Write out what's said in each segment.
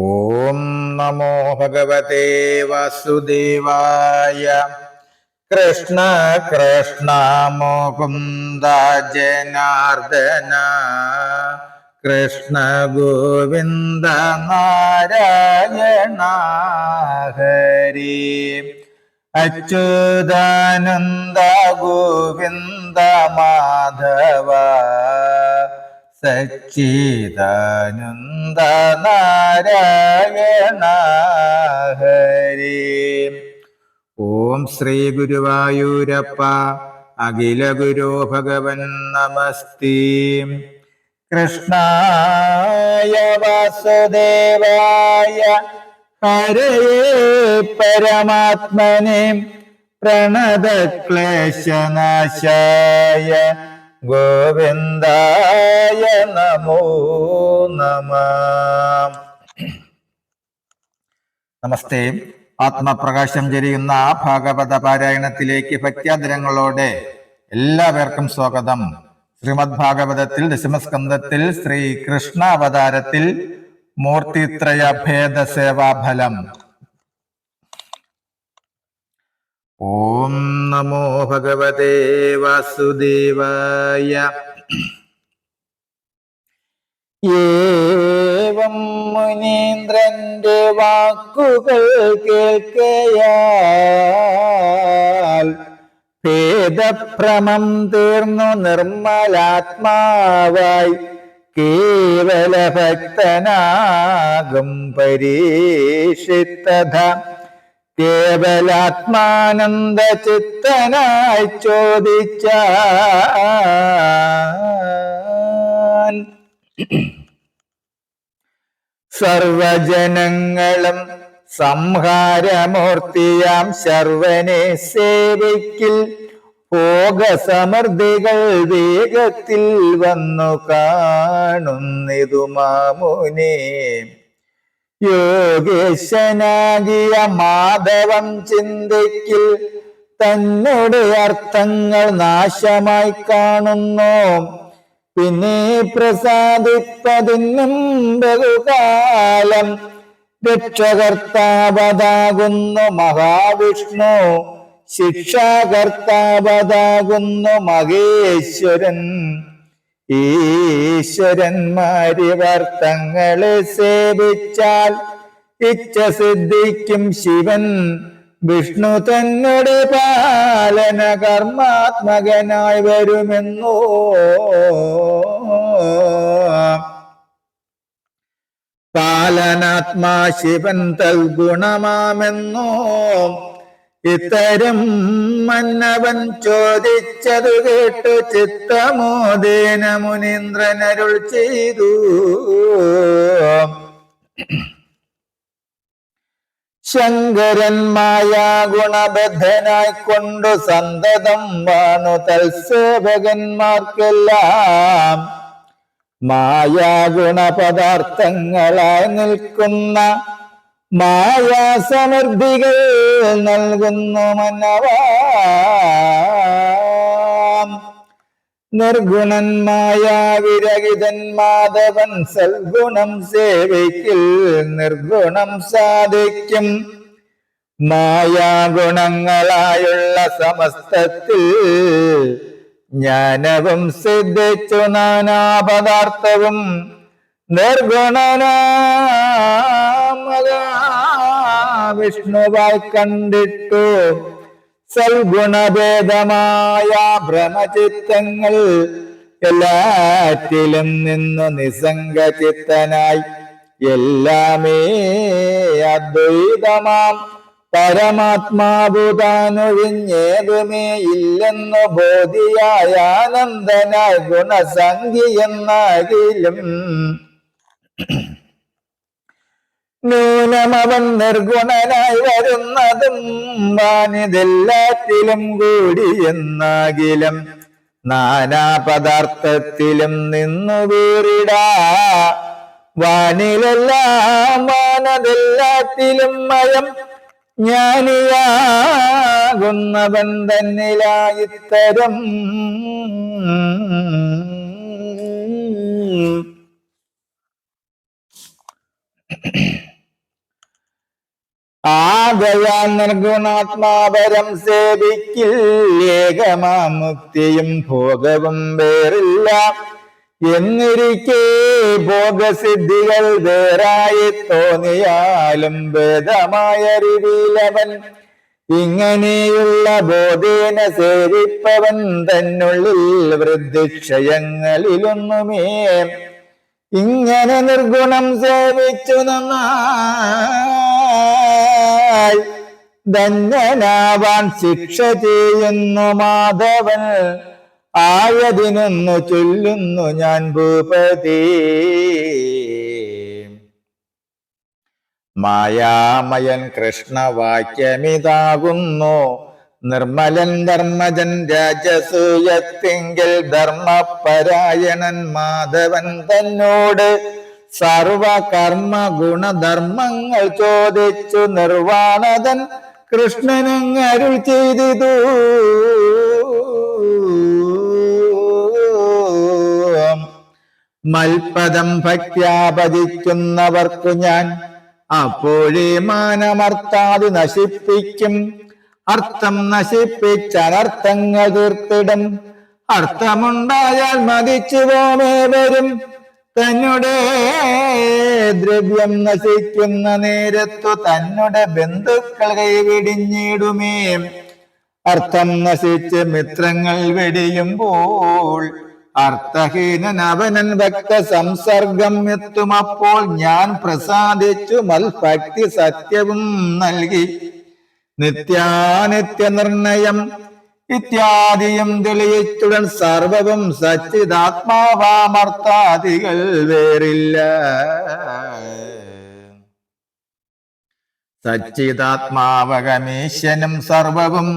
ഓം നമോ ഭഗവതേ വാസുദേവായ. കൃഷ്ണ കൃഷ്ണ മുകുന്ദ ജനാർദ്ദന, കൃഷ്ണ ഗോവിന്ദ നാരായണ ഹരി. അച്യുതാനന്ദ ഗോവിന്ദ മാധവ, സച്ചിദാനന്ദ നാരായണ ഹരി. ഓം ശ്രീ ഗുരുവായൂരപ്പ അഖില ഗുരു ഭഗവൻ നമസ്തേ. കൃഷ്ണായ വാസുദേവായ ഹരയേ പരമാത്മനെ പ്രണതക്ലേശനാശായ ഗോവിന്ദായ നമോ നമഃ. നമസ്തേ. ആത്മപ്രകാശം ചൊരിയുന്ന ഭാഗവത പാരായണത്തിലേക്ക് ഭക്ത്യാദരങ്ങളോടെ എല്ലാവർക്കും സ്വാഗതം. ശ്രീമദ് ഭാഗവതത്തിൽ ദശമസ്കന്ധത്തിൽ ശ്രീ കൃഷ്ണാവതാരത്തിൽ മൂർത്തിത്രയ ഭേദസേവാഫലം. ഓം നമോ ഭഗവതേ വാസുദേവായ. ഏവം മുനീന്ദ്രന്റെ വാക്കുകൾ കേൾക്കയാൽ ഭേദഭ്രമം തീർന്നു നിർമ്മലാത്മാവായി കേവല ഭക്തനാകും പരീക്ഷിത്തഥ കേവലാത്മാനന്ദ ചിത്തനായി ചോദിച്ചാൻ. സർവജനങ്ങളും സംഹാരമൂർത്തിയാം ശർവനെ സേവിക്കിൽ ഭോഗസമൃദ്ധികൾ വേഗത്തിൽ വന്നു കാണുന്നിതു മാമുനെ. യോഗേശനാകിയ മാധവം ചിന്തിക്കിൽ തന്നോട് അർത്ഥങ്ങൾ നാശമായി കാണുന്നു. പിന്നെ പ്രസാദിപ്പതിനും ബഹുകാലം രക്ഷകർത്താവതാകുന്നു മഹാവിഷ്ണു, ശിക്ഷാകർത്താവതാകുന്നു മഹേശ്വരൻ. ഈശ്വരന്മാരിവർ തങ്ങളെ സേവിച്ചാൽ ഇച്ഛ സിദ്ധിക്കും ശിവൻ. വിഷ്ണു തന്നോട് പാലന കർമാത്മകനായി വരുമെന്നോ. പാലനാത്മാ ശിവൻ തൽഗുണമാമെന്നോ. ഇത്തരം മന്നവൻ ചോദിച്ചതു കേട്ടു ചിത്തമോദേന മുനീന്ദ്രനരുൾ ചെയ്തു. ശങ്കരൻ മായാ ഗുണബദ്ധനായിക്കൊണ്ടു സന്തതം വാണു തൽസേവകന്മാർക്കെല്ലാം മായാ ഗുണപദാർത്ഥങ്ങളായി നിൽക്കുന്ന മായാസമൃദ്ധികൾ നൽകുന്നു മന്നവാ. നിർഗുണൻ മായാവിരഹിതൻ മാധവൻ സൽഗുണം സേവിക്കിൽ നിർഗുണം സാധിക്കും. മായാഗുണങ്ങളായുള്ള സമസ്തത്തിൽ ജ്ഞാനവും സിദ്ധിച്ചു നാനാപദാർത്ഥവും നിർഗുണനാമഹാവിഷ്ണുവായി കണ്ടിട്ടു. സൽഗുണഭേദമായ ഭ്രമചിത്തങ്ങൾ എല്ലാറ്റിലും നിന്നു നിസംഗചിത്തനായി എല്ലാമേ അദ്വൈതമാം പരമാത്മാഭൂതാനൊഴിഞ്ഞേതുമേ ഇല്ലെന്നു ബോധിയായ ആനന്ദനായി ഗുണസംഖ്യ എന്നാകിലും നൂനമവൻ നിർഗുണനായി വരുന്നതും വാനിതെല്ലാറ്റിലും കൂടി എന്നാകിലും നാനാപദാർത്ഥത്തിലും നിന്നു വീറിടാ. വാനിലെല്ലാം വാനതെല്ലാറ്റിലും മയം ജ്ഞാനിയാകുന്നവൻ തന്നിലായിത്തരം ആകയാൽ നിർഗുണാത്മാവരം സേവിക്കിൽ ഏകമാമുക്തിയും ഭോഗവും വേറില്ല എന്നിരിക്കെ ഭോഗസിദ്ധികൾ വേറായി തോന്നിയാലും ഭേദമായറിവിലവൻ ഇങ്ങനെയുള്ള ബോധേന സേവിപ്പവൻ തന്നുള്ളിൽ വൃദ്ധിക്ഷയങ്ങളിലൊന്നുമേ ഇങ്ങനെ നിർഗുണം സേവിച്ചു നന്നായി ധന്യനാവാൻ ശിക്ഷ ചെയ്യുന്നു മാധവൻ ആയതിനൊന്നു ചൊല്ലുന്നു ഞാൻ ഭൂപതി. മായാമയൻ കൃഷ്ണവാക്യമിതാകുന്നു നിർമ്മലൻ ധർമ്മജൻ രാജസൂയത്തിങ്കിൽ ധർമ്മപരായണൻ മാധവൻ തന്നോട് സർവകർമ്മ ഗുണധർമ്മങ്ങൾ ചോദിച്ചു നിർവാണതൻ കൃഷ്ണനങ്ങരുൾ ചെയ്തിതു. മൽപദം ഭക്ത്യാപതിക്കുന്നവർക്കു ഞാൻ അപ്പോഴേ മാനമർത്ഥാതി നശിപ്പിക്കും. അർത്ഥം നശിപ്പിച്ചനർത്ഥങ്ങൾ തീർത്തിടും. അർത്ഥമുണ്ടായാൽ മതിച്ചു പോമേവരും തന്നെ ദ്രവ്യം നശിക്കുന്ന നേരത്തു തന്നെ ബന്ധുക്കൾ കൈവിടിഞ്ഞിടുമേ. അർത്ഥം നശിച്ച് മിത്രങ്ങൾ വെടിയുമ്പോൾ അർത്ഥഹീനൻ അവനൻ ഭക്ത സംസർഗം എത്തുമപ്പോൾ ഞാൻ പ്രസാദിച്ചു മൽഭക്തി സത്യവും നൽകി നിത്യാനിത്യ നിർണയം ഇത്യാദിയും തെളിയിച്ചുടൻ സർവവും സച്ചിദാത്മാവാമർത്ഥാദികൾ വേറില്ല. സച്ചിദാത്മാവകമീശനും സർവവും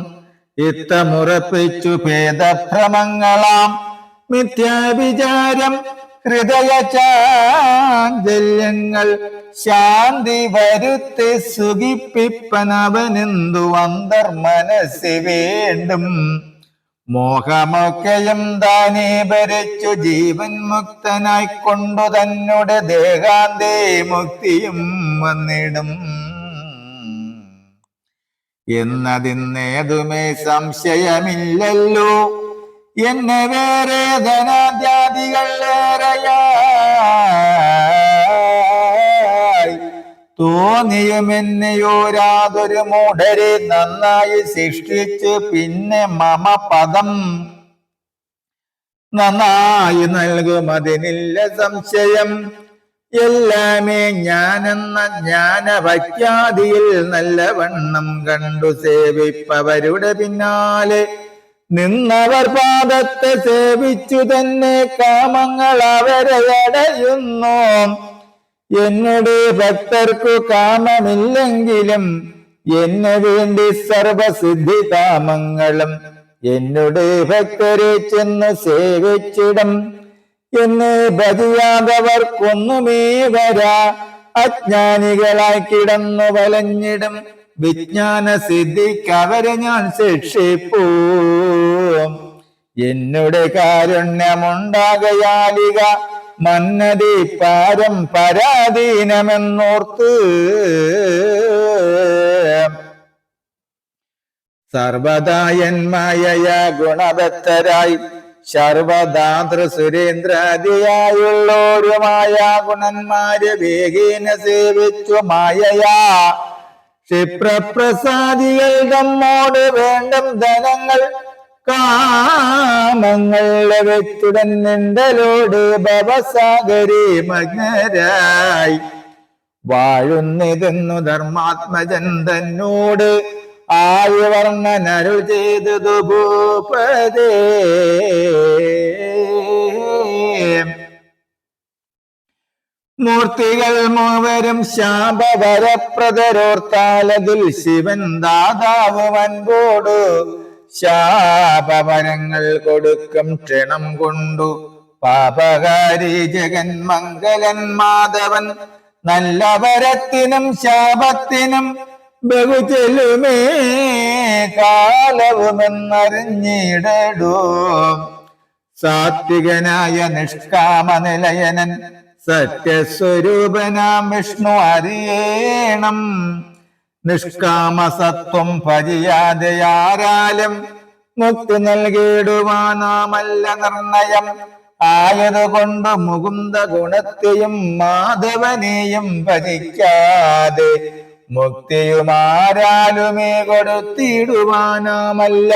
ഇത്തമുറപ്പിച്ചു ഭേദഭ്രമങ്ങളാം മിഥ്യാവിചാരം ഹൃദയചാഞ്ചല്യങ്ങൾ ശാന്തി വരുത്തി സുഖിപ്പിപ്പനവനെന്തു അന്തർമനസ്സി വേണ്ടും. മോഹമൊക്കെയും താനേ ഭരിച്ചു ജീവൻ മുക്തനായിക്കൊണ്ടു തന്നെ ദേഹാന്തേ മുക്തിയും വന്നിടും എന്നതിന്നേതുമേ സംശയമില്ലല്ലോ. എന്നെ വേറെ ധനാദ്യാദികൾ ഏറെയായി തോന്നിയുമെന്നെയോരാതൊരു മൂഢരെ നന്നായി സൃഷ്ടിച്ച് പിന്നെ മമ പദം നന്നായി നൽകും അതിനില്ല സംശയം. എല്ലാമേ ജ്ഞാനെന്ന ജ്ഞാനഭക്യാദിയിൽ നല്ലവണ്ണം കണ്ടു സേവിപ്പവരുടെ പിന്നാലെ നിന്നവർ പാദത്തെ സേവിച്ചു തന്നെ കാമങ്ങൾ അവരെ അടയുന്നു. എന്നോട് ഭക്തർക്കു കാമമില്ലെങ്കിലും എന്നെ വേണ്ടി സർവസിദ്ധി കാമങ്ങളും എന്നോട് ഭക്തരെ ചെന്ന് സേവിച്ചിടും. എന്നെ ഭജിയാതവർക്കൊന്നുമേ വരാ അജ്ഞാനികളായി കിടന്നു വലഞ്ഞിടും. വിജ്ഞാന സിദ്ധിക്കവരെ ഞാൻ ശിക്ഷിപ്പൂ. എന്നുടെ കാരുണ്യമുണ്ടാകയാലിക മന്നതി പാരം പരാധീനമെന്നോർത്ത് സർവദായന്മായ ഗുണവത്തരായി സർവദാതൃ സുരേന്ദ്രാദിയായുള്ളോരു മായാ ഗുണന്മാര് വേഗേന സേവിച്ചു മായയാ ക്ഷിപ്രപ്രസാദികൾ നമ്മോട് വേണ്ടും ധനങ്ങൾ കാമങ്ങൾ വെച്ചുടൻ നിണ്ടലോട് ഭവസാഗരി മഗ്നരായി വാഴുന്നിതെന്നു ധർമാത്മജൻ തന്നോട് ആയുവർണ്ണനരുൾ ചെയ്തതു ഭൂപതേ. മൂർത്തികൾ മൂവരും ശാപവരപ്രദരോർത്താലതിൽ ശിവൻ ദാതാവ് വൻപോടു ശാപവരങ്ങൾ കൊടുക്കും ക്ഷണം കൊണ്ടു പാപകാരി ജഗന്മംഗലൻ മാധവൻ നല്ല വരത്തിനും ശാപത്തിനും ബഹുചെല്ലുമേ കാലവുമെന്നറിഞ്ഞിടടൂ. സാത്വികനായ നിഷ്കാമസത്വം ഭജിയാതെ ആരാലും മുക്തി നൽകിയിടുവാനാമല്ല നിർണയം. ആയതുകൊണ്ട് മുകുന്ദ ഗുണത്തെയും മാധവനെയും ഭജിക്കാതെ മുക്തിയുമാരാലുമേ കൊടുത്തിടുവാനാമല്ല.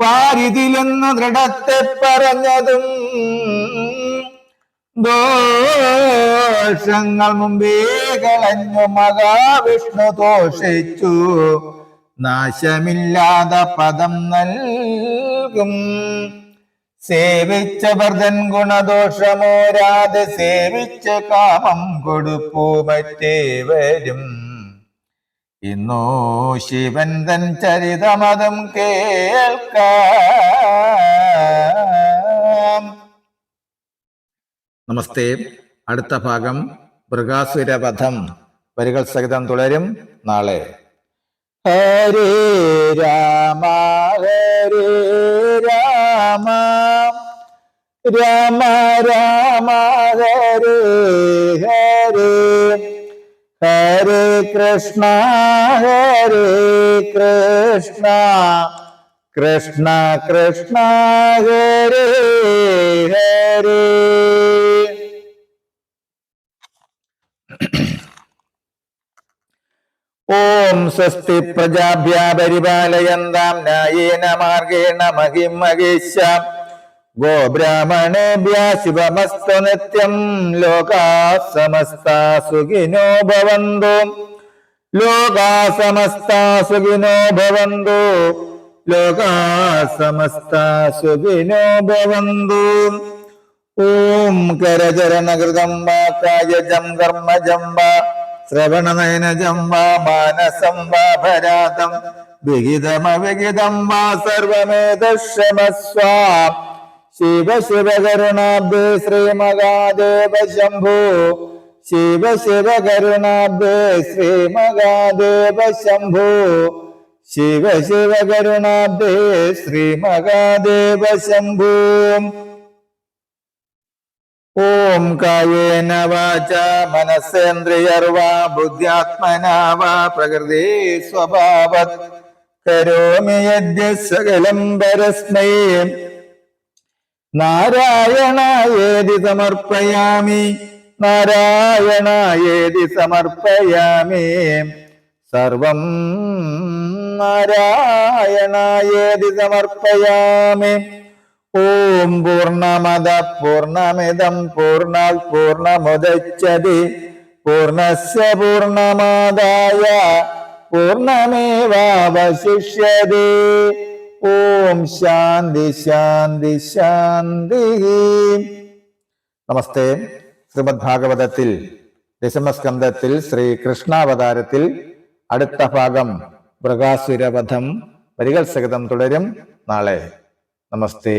പാരിതിലെന്ന് ദൃഢത്തെ പറഞ്ഞതും ദോഷങ്ങൾ മുമ്പേ കളഞ്ഞു മഹാവിഷ്ണു തോഷിച്ചു. നാശമില്ലാതെ പദം നൽകും സേവിച്ച ഭർതൻ ഗുണദോഷമോരാതെ സേവിച്ച കാമം കൊടുപ്പൂ മറ്റേവരും. ഇന്നോ ശിവൻ തൻ ചരിതമതും കേൾക്കാം. നമസ്തേ. അടുത്ത ഭാഗം മൃഗാസുരവധം വരികൾ സഹിതം തുടരും നാളെ. ഹരേ രാമ ഹരേ രാമ രാമ രാമ ഹരേ ഹരേ ഹരേ കൃഷ്ണ കൃഷ്ണ കൃഷ്ണ ഹരേ ഹരേ. ഓം സ്വസ്തി പ്രജാഭ്യ പരിപാലയന്താം ന്യായേന മാർഗേണ മഹിം മഹേശാം. ഗോബ്രാഹ്മണേഭ്യ ശുഭമസ്തു നിത്യം. ലോകാഃ സമസ്താഃ സുഖിനോ ഭവന്തു. ലോകാഃ സമസ്താഃ സുഖിനോ ഭവന്തു. ലോകാഃ സമസ്താഃ സുഖിനോ ഭവന്തു. ഓം കരചരണകൃതം വാ കായജം കർമ്മജം വാ ശ്രവണനയനജം വാ മാനസം വാ ഭരാതം വിഹിതമവിഹിതം വാ സർവമേതക്ഷമസ്വ. ശിവ ശിവ കരുണാബ്ദേ ശ്രീ മഹാദേവ ശംഭോ. ശിവ ശിവ കരുണാബ്ദേ ശ്രീ മഹാദേവ ശംഭോ. ശിവ ശിവ കരുണാബ്ദേ ശ്രീ മഹാദേവ ശംഭോ. ഓം കായേന വാചാ മനസേന്ദ്രിയർവാ ബുദ്ധ്യാത്മനാ വാ പ്രകൃതി സ്വഭാവത് കരോമി യദ്യത് സകലം പരസ്മൈ നാരായണായേതി സമർപ്പയാമി. നാരായണായേതി സമർപ്പയാമി. സർവം നാരായണായേതി സമർപ്പയാമി. ഓം പൂർണ്ണമദ പൂർണ്ണമിദം പൂർണ്ണാത് പൂർണ്ണമുദച്യതി പൂർണ്ണസ്യ പൂർണ്ണമാദായ പൂർണ്ണമേവാവശിഷ്യതി. ഓം ശാന്തി ശാന്തി ശാന്തി. നമസ്തേ. ശ്രീമദ് ഭാഗവതത്തിൽ ദശമസ്കന്ധത്തിൽ ശ്രീ കൃഷ്ണാവതാരത്തിൽ അടുത്ത ഭാഗം മൃഗാസുരവധം വരികൾ സഹിതം തുടരും നാളെ. നമസ്തേ.